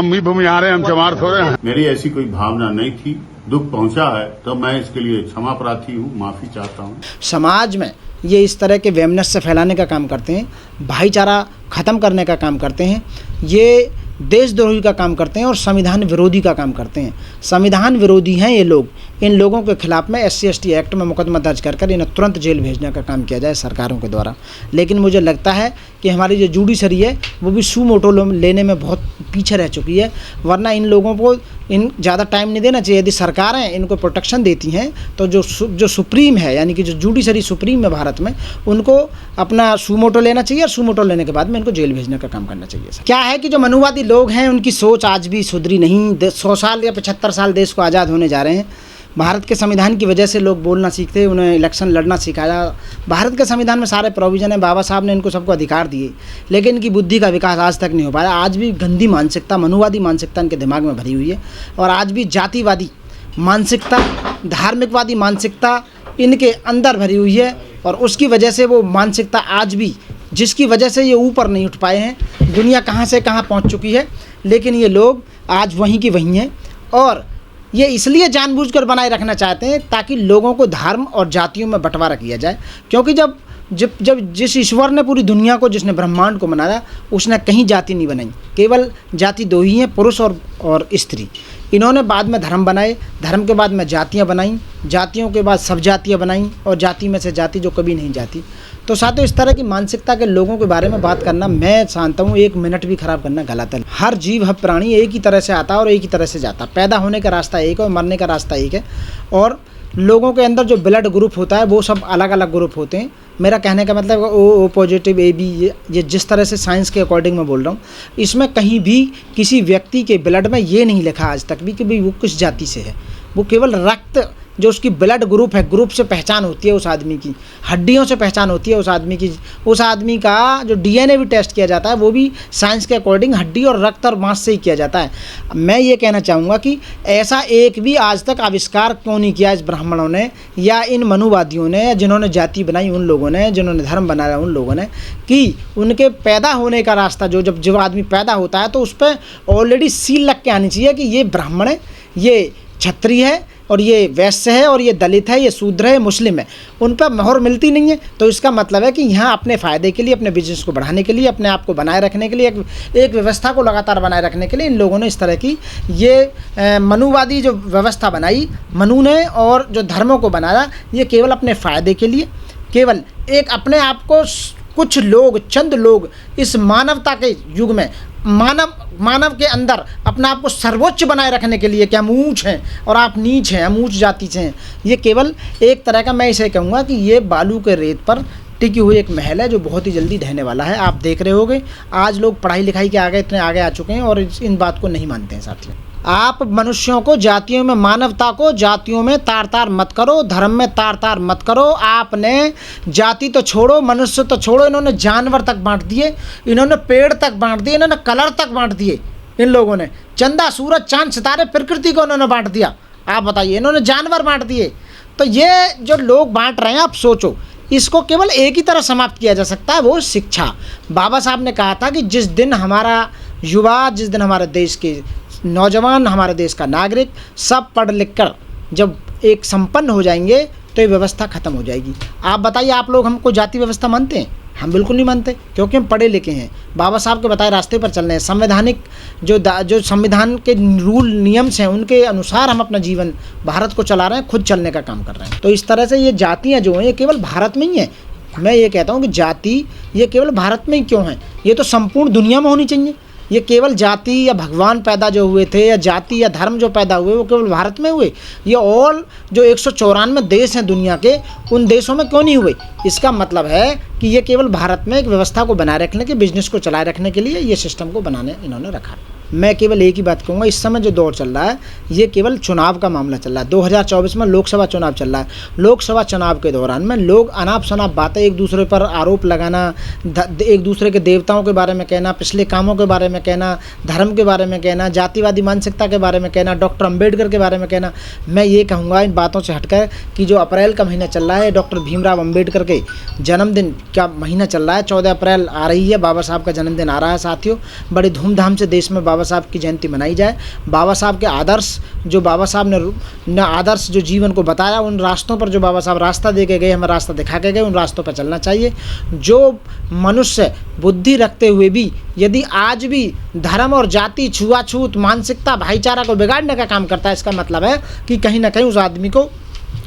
अम्मी भूमि आ रहे हैं, हम चमार थोड़े हैं। मेरी ऐसी कोई भावना नहीं थी, दुख पहुंचा है तो मैं इसके लिए क्षमा प्रार्थी हूँ, माफी चाहता हूँ। समाज में ये इस तरह के वैमनस्य फैलाने का काम करते हैं, भाईचारा ख़त्म करने का काम करते हैं, ये देशद्रोही का काम करते हैं और संविधान विरोधी का काम करते हैं। संविधान विरोधी हैं ये लोग। इन लोगों के खिलाफ में SC/ST एक्ट में मुकदमा दर्ज कर इन्हें तुरंत जेल भेजने का काम किया जाए सरकारों के द्वारा। लेकिन मुझे लगता है कि हमारी जो जुडिशरी है वो भी सू मोटो लेने में बहुत पीछे रह चुकी है, वरना इन लोगों को इन ज़्यादा टाइम नहीं देना चाहिए। यदि सरकारें इनको प्रोटेक्शन देती हैं तो जो सुप्रीम है, यानी कि जो जुडिशरी सुप्रीम है भारत में, उनको अपना सू मोटो लेना चाहिए और सू मोटो लेने के बाद में इनको जेल भेजने का काम करना चाहिए। क्या है कि जो मनुवादी लोग हैं उनकी सोच आज भी सुधरी नहीं। 100 साल या 75 साल देश को आज़ाद होने जा रहे हैं। भारत के संविधान की वजह से लोग बोलना सीखते, उन्हें इलेक्शन लड़ना सिखाया। भारत के संविधान में सारे प्रोविज़न है, बाबा साहब ने इनको सबको अधिकार दिए, लेकिन इनकी बुद्धि का विकास आज तक नहीं हो पाया। आज भी गंदी मानसिकता, मनुवादी मानसिकता इनके दिमाग में भरी हुई है और आज भी जातिवादी मानसिकता, धार्मिकवादी मानसिकता इनके अंदर भरी हुई है और उसकी वजह से वो मानसिकता आज भी, जिसकी वजह से ये ऊपर नहीं उठ पाए हैं। दुनिया कहाँ से कहाँ पहुँच चुकी है, लेकिन ये लोग आज वहीं की वहीं हैं और ये इसलिए जानबूझकर बनाए रखना चाहते हैं ताकि लोगों को धर्म और जातियों में बंटवारा किया जाए। क्योंकि जब जिस ईश्वर ने पूरी दुनिया को, जिसने ब्रह्मांड को बनाया, उसने कहीं जाति नहीं बनाई। केवल जाति दो ही हैं, पुरुष और स्त्री। इन्होंने बाद में धर्म बनाए, धर्म के बाद में जातियाँ बनाई, जातियों के बाद सब जातियाँ बनाई और जाति में से जाति जो कभी नहीं जाती। तो साथियों, इस तरह की मानसिकता के लोगों के बारे में बात करना, मैं जानता हूँ, 1 मिनट भी खराब करना गलत है। हर जीव, हर प्राणी एक ही तरह से आता है और एक ही तरह से जाता है। पैदा होने का रास्ता एक है और मरने का रास्ता एक है। और लोगों के अंदर जो ब्लड ग्रुप होता है वो सब अलग अलग ग्रुप होते हैं। मेरा कहने का मतलब ओ पॉजिटिव, AB, ये जिस तरह से साइंस के अकॉर्डिंग मैं बोल रहा हूँ, इसमें कहीं भी किसी व्यक्ति के ब्लड में ये नहीं लिखा आज तक भी कि भाई वो किस जाति से है। वो केवल रक्त, जो उसकी ब्लड ग्रुप है, ग्रुप से पहचान होती है उस आदमी की, हड्डियों से पहचान होती है उस आदमी की। उस आदमी का जो DNA भी टेस्ट किया जाता है वो भी साइंस के अकॉर्डिंग हड्डी और रक्त और मांस से ही किया जाता है। मैं ये कहना चाहूँगा कि ऐसा एक भी आज तक आविष्कार क्यों नहीं किया इस ब्राह्मणों ने या इन मनुवादियों ने, या जिन्होंने जाति बनाई उन लोगों ने, जिन्होंने धर्म बनाया उन लोगों ने, कि उनके पैदा होने का रास्ता, जब आदमी पैदा होता है तो उस पर ऑलरेडी सील लग के आनी चाहिए कि ये ब्राह्मण है, ये क्षत्रिय है और ये वैश्य है और ये दलित है, ये शूद्र है, मुस्लिम है। उन पर मोहर मिलती नहीं है। तो इसका मतलब है कि यहाँ अपने फ़ायदे के लिए, अपने बिजनेस को बढ़ाने के लिए, अपने आप को बनाए रखने के लिए, एक व्यवस्था को लगातार बनाए रखने के लिए इन लोगों ने इस तरह की ये मनुवादी जो व्यवस्था बनाई, मनु ने, और जो धर्मों को बनाया, ये केवल अपने फ़ायदे के लिए, केवल एक अपने आप को कुछ लोग, चंद लोग इस मानवता के युग में मानव के अंदर अपने आप को सर्वोच्च बनाए रखने के लिए कि हम ऊँच हैं और आप नीच हैं, हम ऊँच जाति से हैं। ये केवल एक तरह का, मैं इसे कहूँगा कि ये बालू के रेत पर टिकी हुई एक महल है जो बहुत ही जल्दी ढहने वाला है। आप देख रहे होंगे आज लोग पढ़ाई लिखाई के आगे इतने आगे आ चुके हैं और इन बात को नहीं मानते हैं। साथियों, आप मनुष्यों को जातियों में, मानवता को जातियों में तार मत करो, धर्म में तार मत करो। आपने जाति तो छोड़ो, मनुष्य तो छोड़ो, इन्होंने जानवर तक बांट दिए, इन्होंने पेड़ तक बांट दिए, इन्होंने कलर तक बांट दिए। इन लोगों ने चंदा, सूरज, चांद, सितारे, प्रकृति को इन्होंने बांट दिया। आप बताइए, इन्होंने जानवर बांट दिए। तो ये जो लोग बांट रहे हैं, आप सोचो, इसको केवल एक ही तरह समाप्त किया जा सकता है, वो शिक्षा। बाबा साहब ने कहा था कि जिस दिन हमारा युवा, जिस दिन हमारे देश के नौजवान, हमारे देश का नागरिक सब पढ़ लिख कर जब एक संपन्न हो जाएंगे तो ये व्यवस्था ख़त्म हो जाएगी। आप बताइए, आप लोग हमको जाति व्यवस्था मानते हैं? हम बिल्कुल नहीं मानते, क्योंकि हम पढ़े लिखे हैं, बाबा साहब के बताए रास्ते पर चल रहे हैं। संवैधानिक जो संविधान के रूल नियम्स हैं उनके अनुसार हम अपना जीवन, भारत को चला रहे हैं, खुद चलने का काम कर रहे हैं। तो इस तरह से ये जातियाँ जो हैं ये केवल भारत में ही हैं। मैं ये कहता हूँ कि जाति ये केवल भारत में ही क्यों है, ये तो संपूर्ण दुनिया में होनी चाहिए। ये केवल जाति या भगवान पैदा जो हुए थे, या जाति या धर्म जो पैदा हुए, वो केवल भारत में हुए? ये ऑल जो 194 देश हैं दुनिया के, उन देशों में क्यों नहीं हुए? इसका मतलब है कि ये केवल भारत में एक व्यवस्था को बनाए रखने के, बिजनेस को चलाए रखने के लिए ये सिस्टम को बनाने इन्होंने रखा। मैं केवल एक ही बात कहूँगा, इस समय जो दौर चल रहा है ये केवल चुनाव का मामला चल रहा है। 2024 में लोकसभा चुनाव चल रहा है। लोकसभा चुनाव के दौरान में लोग अनाप शनाप बातें, एक दूसरे पर आरोप लगाना, एक दूसरे के देवताओं के बारे में कहना, पिछले कामों के बारे में कहना, धर्म के बारे में कहना, जातिवादी मानसिकता के बारे में कहना, डॉक्टर अम्बेडकर के बारे में कहना। मैं ये कहूँगा इन बातों से हटकर कि जो अप्रैल का महीना चल रहा है, डॉक्टर भीमराव अम्बेडकर के जन्मदिन का महीना चल रहा है। 14 अप्रैल आ रही है, बाबा साहब का जन्मदिन आ रहा है। साथियों, बड़ी धूमधाम से देश में बाबा बाबा साहब की जयंती मनाई जाए। बाबा साहब के आदर्श, जो बाबा साहब ने आदर्श जो जीवन को बताया, उन रास्तों पर जो बाबा साहब रास्ता दे के गए, हमें रास्ता दिखा के गए, उन रास्तों पर चलना चाहिए। जो मनुष्य बुद्धि रखते हुए भी यदि आज भी धर्म और जाति, छुआछूत मानसिकता, भाईचारा को बिगाड़ने का काम करता है, इसका मतलब है कि कहीं ना कहीं उस आदमी को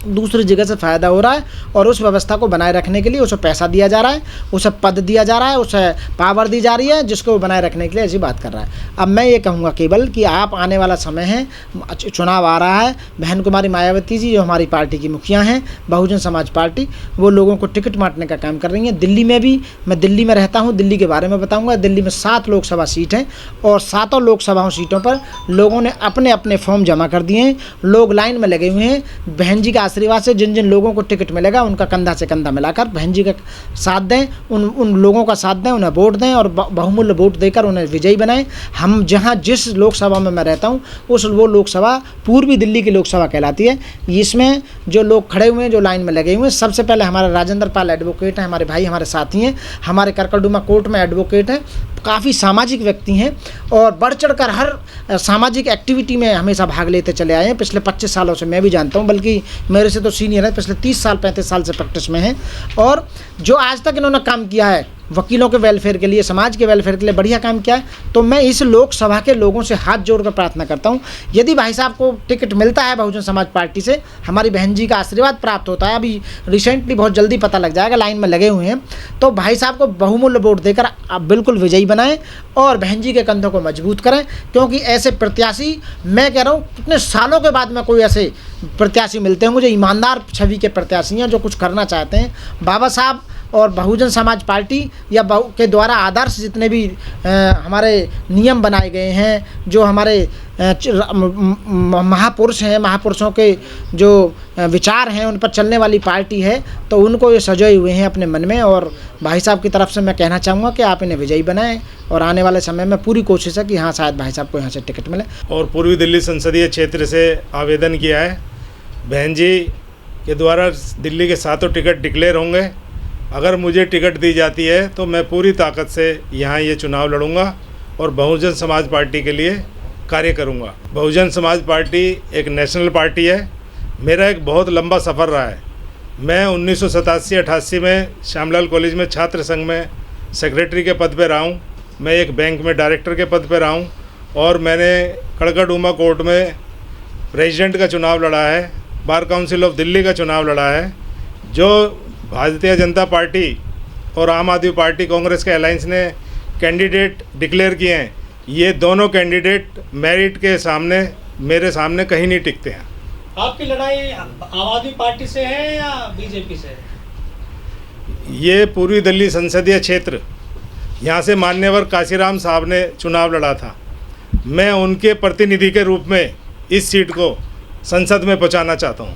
दूसरी जगह से फ़ायदा हो रहा है और उस व्यवस्था को बनाए रखने के लिए उसे पैसा दिया जा रहा है, उसे पद दिया जा रहा है, उसे पावर दी जा रही है, जिसको वो बनाए रखने के लिए ऐसी बात कर रहा है। अब मैं ये कहूँगा केवल कि आप आने वाला समय है, चुनाव आ रहा है, बहन कुमारी मायावती जी जो हमारी पार्टी की मुखिया हैं, बहुजन समाज पार्टी, वो लोगों को टिकट बांटने का काम कर रही हैं। दिल्ली में भी, मैं दिल्ली में रहता हूँ, दिल्ली के बारे में बताऊँगा। दिल्ली में 7 लोकसभा सीट हैं और 7 लोकसभा सीटों पर लोगों ने अपने अपने फॉर्म जमा कर दिए हैं। लोग लाइन में लगे हुए हैं। बहन जी का आशीर्वाद से जिन जिन लोगों को टिकट मिलेगा उनका कंधा से कंधा मिलाकर बहन जी का साथ दें, उन लोगों का साथ दें, उन्हें वोट दें और बहुमूल्य वोट देकर उन्हें विजयी बनाएं। हम जहां जिस लोकसभा में मैं रहता हूं वो लोकसभा पूर्वी दिल्ली की लोकसभा कहलाती है। इसमें जो लोग खड़े हुए हैं, जो लाइन में लगे हुए हैं, सबसे पहले हमारे राजेंद्र पाल एडवोकेट हैं, हमारे भाई, हमारे साथी हैं, हमारे करकरडुमा कोर्ट में एडवोकेट हैं, काफ़ी सामाजिक व्यक्ति हैं और बढ़ चढ़कर हर सामाजिक एक्टिविटी में हमेशा भाग लेते चले आए हैं। पिछले 25 सालों से मैं भी जानता हूं, बल्कि मेरे से तो सीनियर है, पिछले 30 साल 35 साल से प्रैक्टिस में हैं। और जो आज तक इन्होंने काम किया है वकीलों के वेलफेयर के लिए, समाज के वेलफेयर के लिए बढ़िया काम किया है। तो मैं इस लोकसभा के लोगों से हाथ जोड़कर प्रार्थना करता हूं, यदि भाई साहब को टिकट मिलता है बहुजन समाज पार्टी से, हमारी बहन जी का आशीर्वाद प्राप्त होता है, अभी रिसेंटली बहुत जल्दी पता लग जाएगा, लाइन में लगे हुए हैं, तो भाई साहब को बहुमूल्य वोट देकर आप बिल्कुल विजयी बनाएं और बहन जी के कंधों को मजबूत करें। क्योंकि ऐसे प्रत्याशी, मैं कह रहा हूँ, कितने सालों के बाद में कोई ऐसे प्रत्याशी मिलते हैं मुझे, ईमानदार छवि के प्रत्याशी हैं जो कुछ करना चाहते हैं। बाबा साहब और बहुजन समाज पार्टी या के द्वारा आदर्श जितने भी हमारे नियम बनाए गए हैं, जो हमारे महापुरुष हैं, महापुरुषों के जो विचार हैं, उन पर चलने वाली पार्टी है, तो उनको ये सजोए हुए हैं अपने मन में। और भाई साहब की तरफ से मैं कहना चाहूँगा कि आप इन्हें विजयी बनाएं और आने वाले समय में पूरी कोशिश है कि हाँ, शायद भाई साहब को यहाँ से टिकट मिले। और पूर्वी दिल्ली संसदीय क्षेत्र से आवेदन किया है। बहन जी के द्वारा दिल्ली के 7 टिकट डिक्लेयर होंगे। अगर मुझे टिकट दी जाती है तो मैं पूरी ताकत से यहाँ ये चुनाव लड़ूंगा और बहुजन समाज पार्टी के लिए कार्य करूंगा। बहुजन समाज पार्टी एक नेशनल पार्टी है। मेरा एक बहुत लंबा सफ़र रहा है। मैं 1987-88 में श्यामलाल कॉलेज में छात्र संघ में सेक्रेटरी के पद पर रहा हूँ। मैं एक बैंक में डायरेक्टर के पद पर रहा हूँ और मैंने कड़कड़डूमा कोर्ट में प्रेसिडेंट का चुनाव लड़ा है, बार काउंसिल ऑफ दिल्ली का चुनाव लड़ा है। जो भारतीय जनता पार्टी और आम आदमी पार्टी कांग्रेस के अलायंस ने कैंडिडेट डिक्लेयर किए हैं, ये दोनों कैंडिडेट मेरिट के सामने, मेरे सामने कहीं नहीं टिकते हैं। आपकी लड़ाई आम आदमी पार्टी से है या बीजेपी से? ये पूर्वी दिल्ली संसदीय क्षेत्र, यहाँ से मान्यवर काशीराम साहब ने चुनाव लड़ा था। मैं उनके प्रतिनिधि के रूप में इस सीट को संसद में पहुँचाना चाहता हूँ।